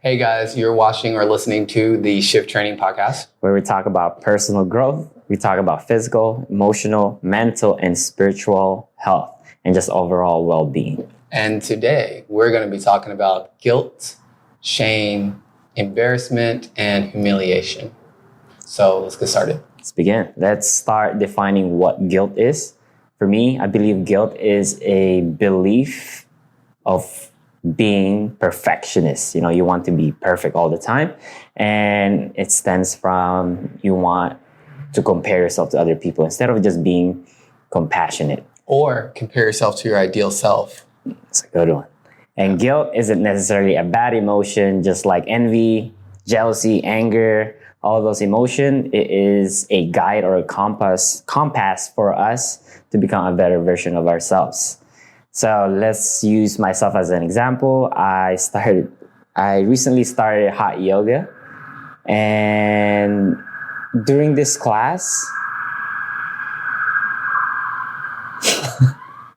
Hey guys, you're watching or listening to the Shift Training Podcast, where we talk about personal growth, we talk about physical, emotional, mental, and spiritual health, and just overall well-being. And today we're going to be talking about guilt, shame, embarrassment, and humiliation. So let's get started. Let's begin. Let's start defining what guilt is. For me, I believe guilt is a belief of being perfectionist. You know, you want to be perfect all the time. And it stems from you want to compare yourself to other people instead of just being compassionate. Or compare yourself to your ideal self. It's a good one. And guilt isn't necessarily a bad emotion, just like envy, jealousy, anger, all those emotions. It is a guide or a compass for us to become a better version of ourselves. So let's use myself as an example. I recently started hot yoga, and during this class,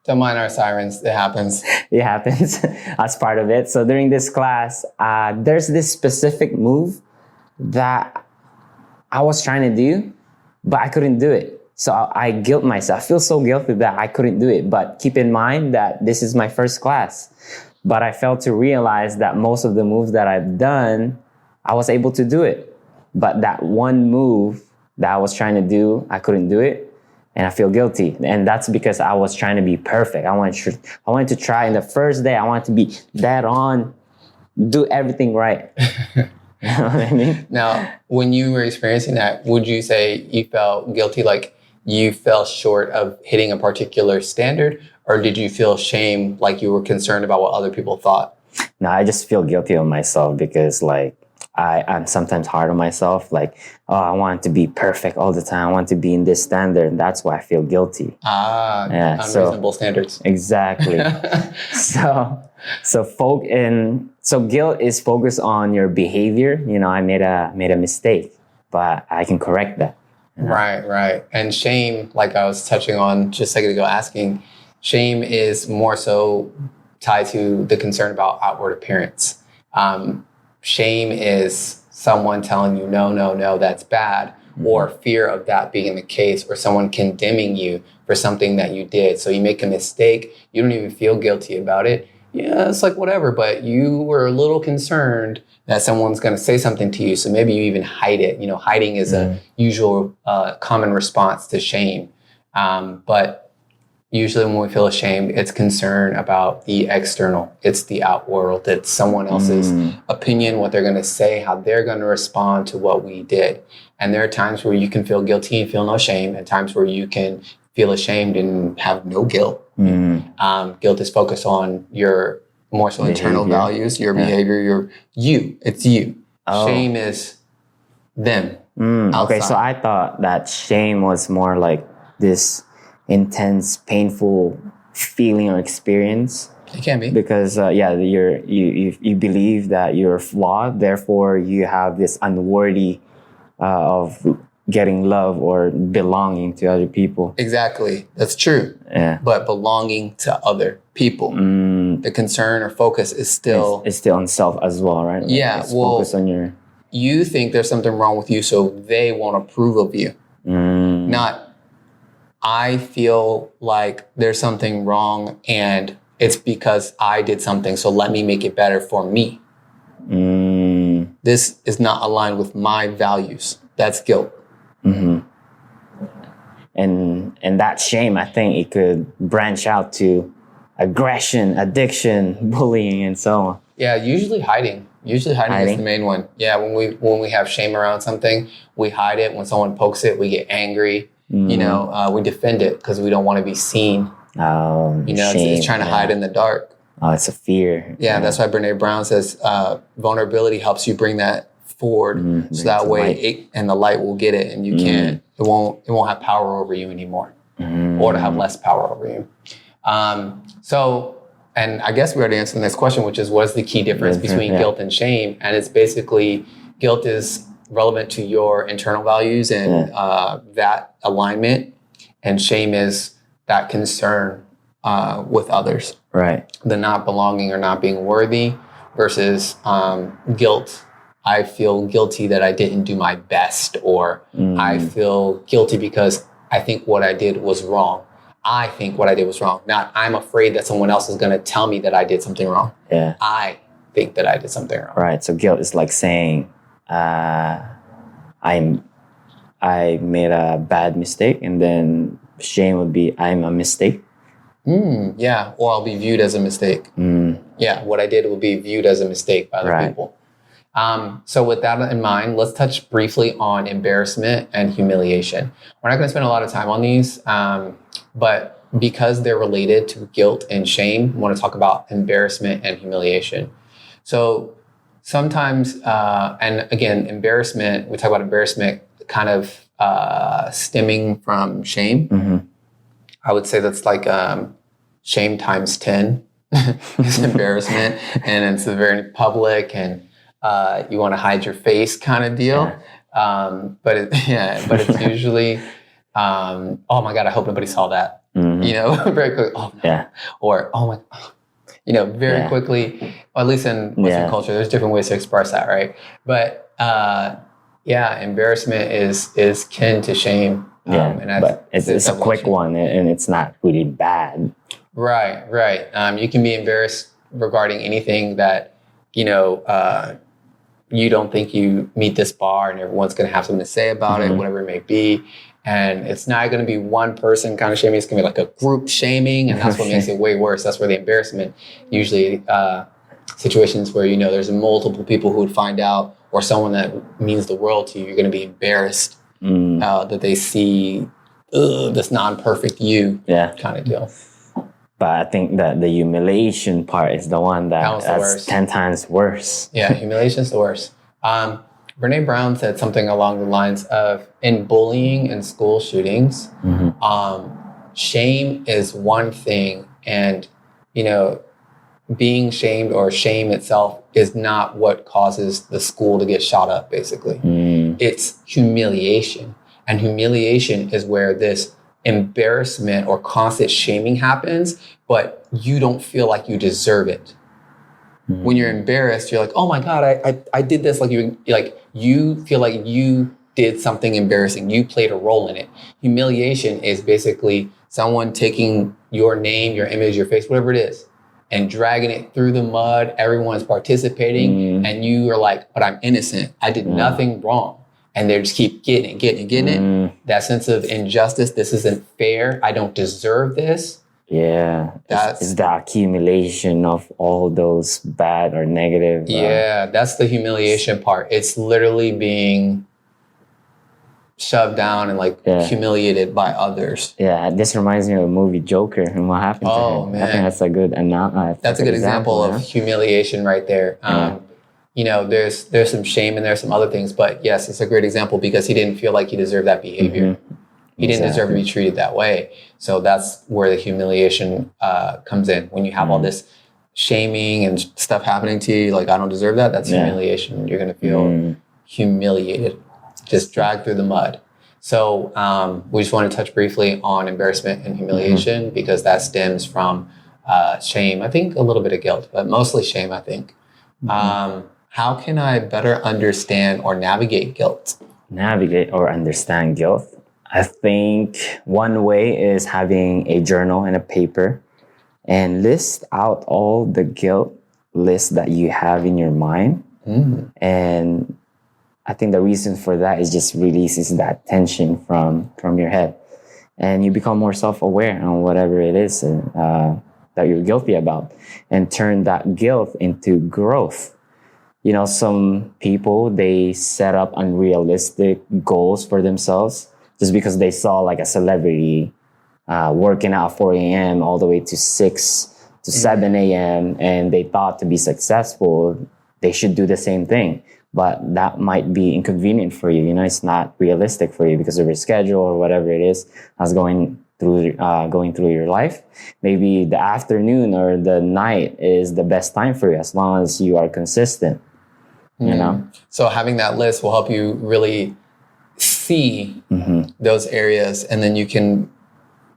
don't mind our sirens. It happens. It happens as part of it. So during this class, there's this specific move that I was trying to do, but I couldn't do it. So I guilt myself. I feel so guilty that I couldn't do it. But keep in mind that this is my first class. But I failed to realize that most of the moves that I've done, I was able to do it. But that one move that I was trying to do, I couldn't do it. And I feel guilty. And that's because I was trying to be perfect. I wanted to try in the first day. I wanted to be dead on, do everything right. You know what I mean? Now, when you were experiencing that, would you say you felt guilty, like you fell short of hitting a particular standard, or did you feel shame, like you were concerned about what other people thought? No, I just feel guilty on myself because I'm sometimes hard on myself. Like, oh, I want to be perfect all the time. I want to be in this standard. And that's why I feel guilty. Unreasonable standards. Exactly. So guilt is focused on your behavior. You know, I made a mistake, but I can correct that. You know? Right. And shame, like I was touching on just a second ago asking, shame is more so tied to the concern about outward appearance. Shame is someone telling you, no, that's bad, or fear of that being the case, or someone condemning you for something that you did. So you make a mistake, you don't even feel guilty about it. Yeah, it's like whatever, but you were a little concerned that someone's going to say something to you. So maybe you even hide it. You know, hiding is a usual common response to shame. But usually when we feel ashamed, it's concern about the external. It's the outworld. It's someone else's opinion, what they're going to say, how they're going to respond to what we did. And there are times where you can feel guilty and feel no shame, and times where you can feel ashamed and have no guilt. Guilt is focused on your more so internal values, your behavior, it's you. Oh. Shame is them. Okay, so I thought that shame was more like this intense, painful feeling or experience. It can be because you believe that you're flawed, therefore you have this unworthy of getting love or belonging to other people. Exactly, that's true. Yeah, but belonging to other people, the concern or focus is still on self as well, right? Like focus on your. You think there's something wrong with you, so they won't approve of you. Not. I feel like there's something wrong and it's because I did something, so let me make it better for me. This is not aligned with my values. That's guilt. And that shame, I think it could branch out to aggression, addiction, bullying, and so on. Yeah, usually hiding. Usually hiding is the main one. Yeah, when we have shame around something, we hide it. When someone pokes it, we get angry. You know, we defend it because we don't want to be seen. It's trying to hide in the dark. Oh, it's a fear. Yeah, that's why Brene Brown says vulnerability helps you bring that forward, so that way the light will get it, and you can't. It won't have power over you anymore, or to have less power over you. And I guess we already answered the next question, which is what is the key difference between guilt and shame? And it's basically guilt is relevant to your internal values and that alignment, and shame is that concern with others. Right. The not belonging or not being worthy, versus guilt. I feel guilty that I didn't do my best, or I feel guilty because I think what I did was wrong. I think what I did was wrong. Not I'm afraid that someone else is going to tell me that I did something wrong. Yeah. I think that I did something wrong. Right. So guilt is like saying, I made a bad mistake, and then shame would be I'm a mistake. Yeah. Or I'll be viewed as a mistake. Yeah. What I did will be viewed as a mistake by other people. So with that in mind, let's touch briefly on embarrassment and humiliation. We're not going to spend a lot of time on these, but because they're related to guilt and shame, I want to talk about embarrassment and humiliation. So sometimes, and again, embarrassment, we talk about embarrassment kind of stemming from shame. I would say that's like shame times 10 is embarrassment, and it's a very public and you want to hide your face kind of deal. But it's usually, oh my God, I hope nobody saw that. Very quick. Oh, no. Yeah. Or, oh my, very quickly, or at least in Western culture, there's different ways to express that, right? But embarrassment is kin to shame. But it's a quick one, and it's not really bad. Right. You can be embarrassed regarding anything that, you don't think you meet this bar, and everyone's going to have something to say about it, whatever it may be. And it's not going to be one person kind of shaming. It's going to be like a group shaming. And that's what makes it way worse. That's where the embarrassment usually situations where, there's multiple people who would find out, or someone that means the world to you. You're going to be embarrassed that they see this non-perfect you kind of deal. But I think that the humiliation part is the one that's 10 times worse. Yeah, humiliation's the worst. Brene Brown said something along the lines of, in bullying and school shootings, shame is one thing, and, being shamed or shame itself is not what causes the school to get shot up, basically. It's humiliation. And humiliation is where this embarrassment or constant shaming happens, but you don't feel like you deserve it. When you're embarrassed, you're like, oh my God, I did this. Like you feel like you did something embarrassing. You played a role in it. Humiliation is basically someone taking your name, your image, your face, whatever it is, and dragging it through the mud. Everyone's participating, and you are like, but I'm innocent. I did nothing wrong. And they just keep getting it. That sense of injustice. This isn't fair. I don't deserve this. Yeah. It's the accumulation of all those bad or negative. That's the humiliation part. It's literally being shoved down and humiliated by others. Yeah, this reminds me of the movie Joker and what happened to him. Man. I think that's a good that's a good example of humiliation right there. There's some shame and there's some other things, but yes, it's a great example because he didn't feel like he deserved that behavior. He didn't deserve to be treated that way. So that's where the humiliation comes in. When you have all this shaming and stuff happening to you, like, I don't deserve that. That's humiliation. You're going to feel humiliated, just dragged through the mud. So we just want to touch briefly on embarrassment and humiliation because that stems from shame. I think a little bit of guilt, but mostly shame, I think. How can I better understand or navigate guilt? Navigate or understand guilt? I think one way is having a journal and a paper and list out all the guilt lists that you have in your mind. And I think the reason for that is just releases that tension from your head. And you become more self-aware on whatever it is that you're guilty about and turn that guilt into growth. Some people, they set up unrealistic goals for themselves just because they saw like a celebrity working out 4 a.m. all the way to 6 to 7 a.m. and they thought to be successful, they should do the same thing. But that might be inconvenient for you. It's not realistic for you because of your schedule or whatever it is that's going through your life. Maybe the afternoon or the night is the best time for you as long as you are consistent. So having that list will help you really see those areas, and then you can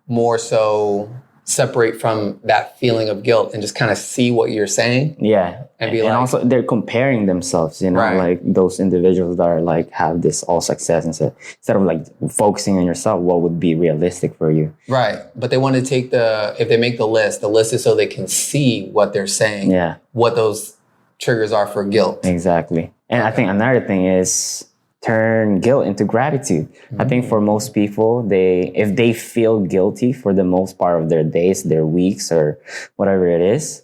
more so separate from that feeling of guilt and just kind of see what you're saying. Yeah. And be and like, also they're comparing themselves, Right. like those individuals that are like have this all success, instead of like focusing on yourself, what would be realistic for you. right. But they want to take if they make the list is so they can see what they're saying, Yeah. what those triggers are for guilt. Exactly. And I think another thing is turn guilt into gratitude. I think for most people, if they feel guilty for the most part of their days, their weeks, or whatever it is,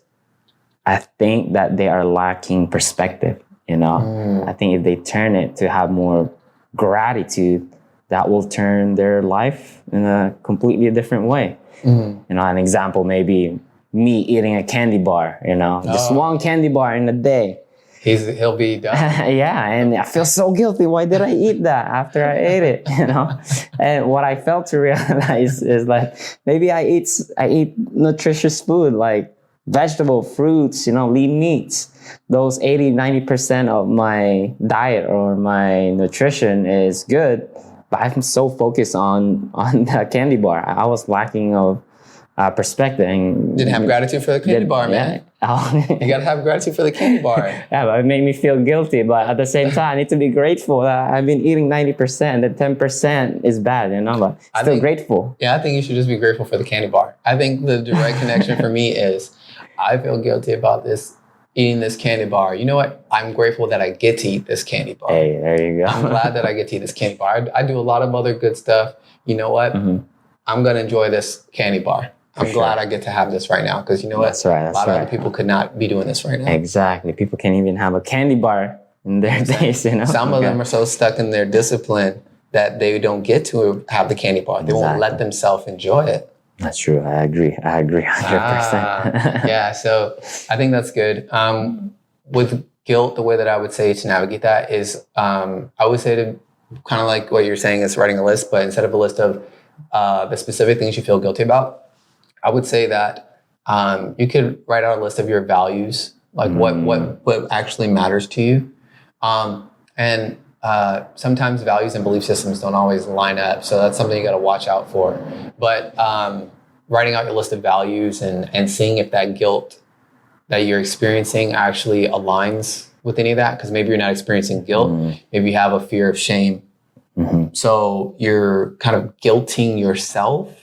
I think that they are lacking perspective. I think if they turn it to have more gratitude, that will turn their life in a completely different way. An example, maybe me eating a candy bar, just one candy bar in a day. He'll be done. Yeah, and I feel so guilty. Why did I eat that after I ate it? And what I felt to realize is like maybe I eat nutritious food like vegetable, fruits, lean meats. Those 80-90% of my diet or my nutrition is good, but I'm so focused on the candy bar. I was lacking of perspective. And didn't have gratitude for the candy bar, man. You gotta have gratitude for the candy bar. Yeah, but it made me feel guilty. But at the same time, I need to be grateful that I've been eating 90%. The 10% is bad, but still grateful. Yeah, I think you should just be grateful for the candy bar. I think the direct connection for me is I feel guilty about eating this candy bar. You know what? I'm grateful that I get to eat this candy bar. Hey, there you go. I'm glad that I get to eat this candy bar. I do a lot of other good stuff. You know what? I'm gonna enjoy this candy bar. I'm glad I get to have this right now because you know what? That's right. A lot of other people could not be doing this right now. Exactly. People can't even have a candy bar in their days, Some of them are so stuck in their discipline that they don't get to have the candy bar. They won't let themselves enjoy it. That's true. I agree 100%. Yeah, so I think that's good. With guilt, the way that I would say to navigate that is I would say to kind of like what you're saying is writing a list, but instead of a list of the specific things you feel guilty about, I would say that you could write out a list of your values, like what actually matters to you. And sometimes values and belief systems don't always line up. So that's something you got to watch out for. But writing out your list of values and seeing if that guilt that you're experiencing actually aligns with any of that. Because maybe you're not experiencing guilt. Maybe you have a fear of shame. So you're kind of guilting yourself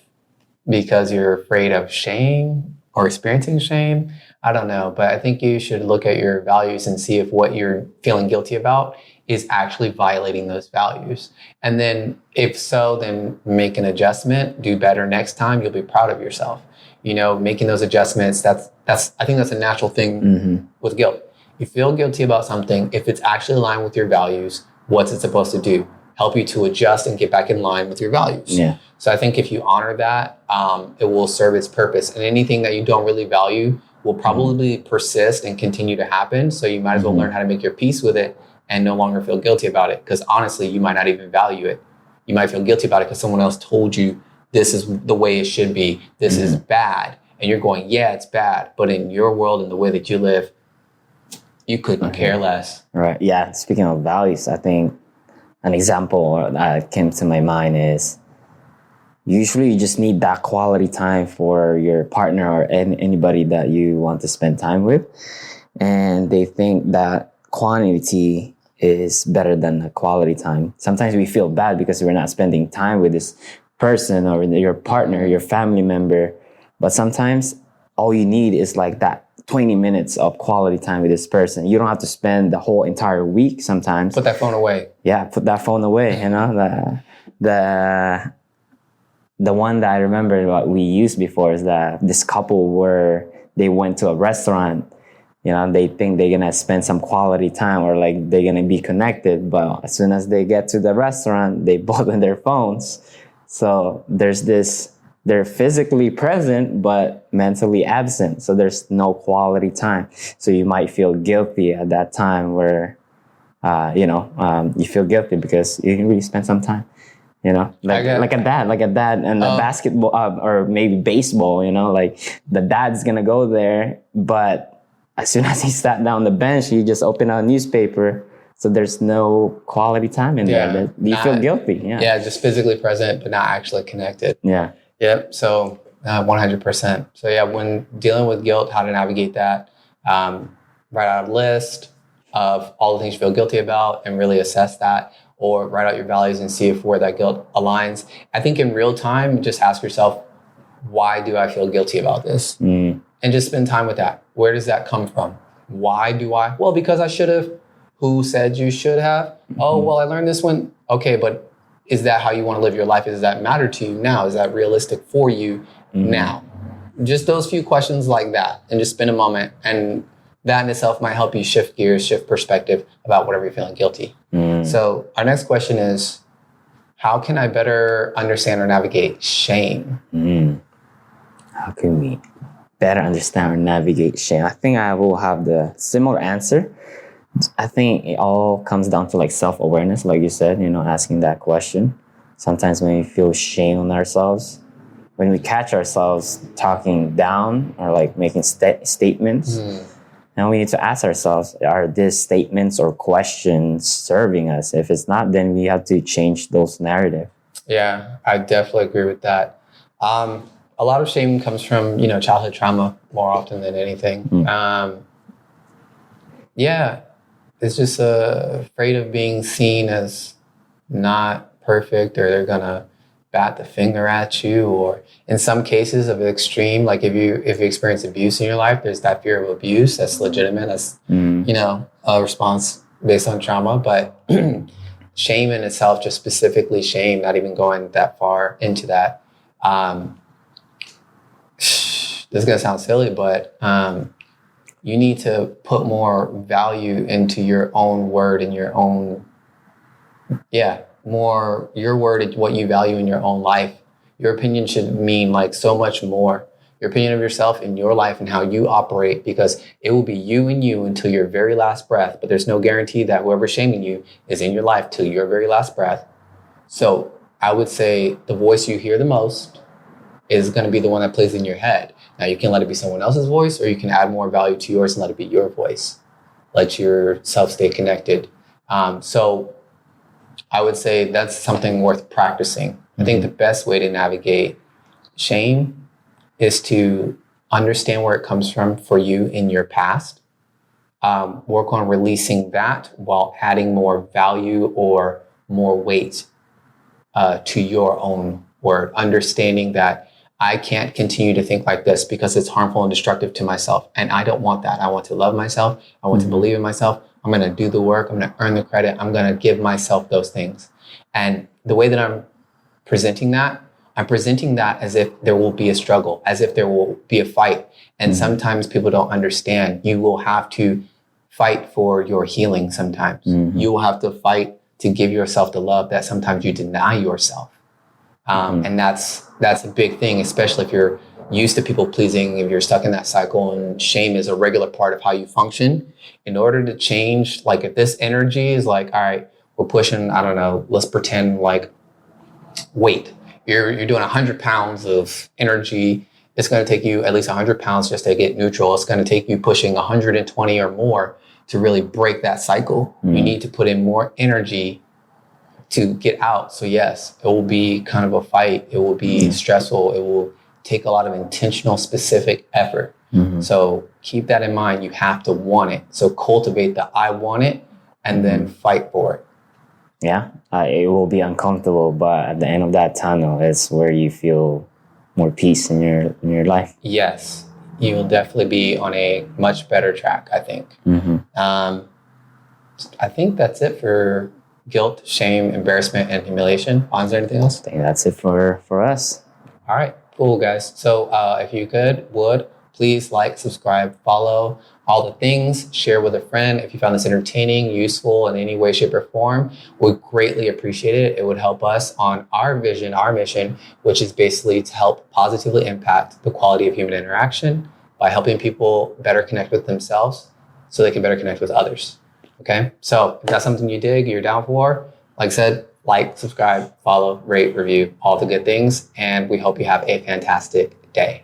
because you're afraid of shame or experiencing shame. I don't know, but I think you should look at your values and see if what you're feeling guilty about is actually violating those values. And then if so, then make an adjustment, do better next time. You'll be proud of yourself. Making those adjustments, I think that's a natural thing with guilt. You feel guilty about something. If it's actually aligned with your values, what's it supposed to do? Help you to adjust and get back in line with your values. Yeah. So I think if you honor that, it will serve its purpose. And anything that you don't really value will probably persist and continue to happen. So you might as well learn how to make your peace with it and no longer feel guilty about it. Because honestly, you might not even value it. You might feel guilty about it because someone else told you this is the way it should be. This is bad. And you're going, yeah, it's bad. But in your world and the way that you live, you couldn't care less. Right. Yeah. Speaking of values, I think an example that came to my mind is usually you just need that quality time for your partner or anybody that you want to spend time with. And they think that quantity is better than the quality time. Sometimes we feel bad because we're not spending time with this person or your partner, your family member. But sometimes all you need is like that 20 minutes of quality time with this person. You don't have to spend the whole entire week sometimes. Put that phone away. Yeah, put that phone away, The one that I remember what we used before is that this couple where they went to a restaurant, they think they're going to spend some quality time or like they're going to be connected. But as soon as they get to the restaurant, they both on their phones. So they're physically present, but mentally absent. So there's no quality time. So you might feel guilty at that time where, you feel guilty because you didn't really spend some time. Like a dad and the basketball or maybe baseball, like the dad's going to go there. But as soon as he sat down on the bench, he just opened a newspaper. So there's no quality time in there. You feel guilty. Yeah. Yeah, just physically present, but not actually connected. Yeah. Yep. So 100%. So yeah, when dealing with guilt, how to navigate that, write out a list of all the things you feel guilty about and really assess that, or write out your values and see if where that guilt aligns. I think in real time, just ask yourself, why do I feel guilty about this? And just spend time with that. Where does that come from? Why do I? Well, because I should have. Who said you should have? Oh, well, I learned this one. Okay, but is that how you want to live your life? Does that matter to you now? Is that realistic for you now? Just those few questions like that, and just spend a moment. And that in itself might help you shift gears, shift perspective about whatever you're feeling guilty. So our next question is, how can I better understand or navigate shame? How can we better understand or navigate shame? I think I will have the similar answer. I think it all comes down to like self-awareness, like you said, asking that question. Sometimes when we feel shame on ourselves, when we catch ourselves talking down or like making statements, and we need to ask ourselves, are these statements or questions serving us? If it's not, then we have to change those narratives. Yeah, I definitely agree with that. A lot of shame comes from, childhood trauma more often than anything. It's just afraid of being seen as not perfect, or they're gonna bat the finger at you, or in some cases of extreme, like if you experience abuse in your life, there's that fear of abuse. That's legitimate. That's a response based on trauma. But shame in itself, just specifically shame, not even going that far into that. This is gonna sound silly, but you need to put more value into your own word and your own, more your word, what you value in your own life. Your opinion should mean like so much more. Your opinion of yourself and your life and how you operate, because it will be you and you until your very last breath. But there's no guarantee that whoever's shaming you is in your life till your very last breath. So I would say the voice you hear the most is going to be the one that plays in your head. Now, you can let it be someone else's voice, or you can add more value to yours and let it be your voice. Let yourself stay connected. So I would say that's something worth practicing. I think the best way to navigate shame is to understand where it comes from for you in your past. Work on releasing that while adding more value or more weight to your own word. Understanding that I can't continue to think like this because it's harmful and destructive to myself. And I don't want that. I want to love myself. I want to believe in myself. I'm going to do the work. I'm going to earn the credit. I'm going to give myself those things. And the way that I'm presenting that as if there will be a struggle, as if there will be a fight. And sometimes people don't understand. You will have to fight for your healing sometimes. You will have to fight to give yourself the love that sometimes you deny yourself. And that's a big thing, especially if you're used to people pleasing, if you're stuck in that cycle, and shame is a regular part of how you function. In order to change, like if this energy is like, all right, we're pushing, I don't know, let's pretend like weight. You're doing 100 pounds of energy. It's going to take you at least 100 pounds just to get neutral. It's going to take you pushing 120 or more to really break that cycle. You need to put in more energy to get out. So yes, it will be kind of a fight. It will be stressful. It will take a lot of intentional, specific effort. So keep that in mind. You have to want it. So cultivate the I want it and then fight for it. Yeah, it will be uncomfortable, but at the end of that tunnel is where you feel more peace in your life. Yes, you will definitely be on a much better track, I think. I think that's it for guilt, shame, embarrassment, and humiliation. Is there anything else? I think that's it for us. All right, cool, guys. So if you would please like, subscribe, follow, all the things, share with a friend. If you found this entertaining, useful in any way, shape, or form, we'd greatly appreciate it. It would help us on our vision, our mission, which is basically to help positively impact the quality of human interaction by helping people better connect with themselves so they can better connect with others. Okay, so if that's something you dig, you're down for, like I said, like, subscribe, follow, rate, review, all the good things. And we hope you have a fantastic day.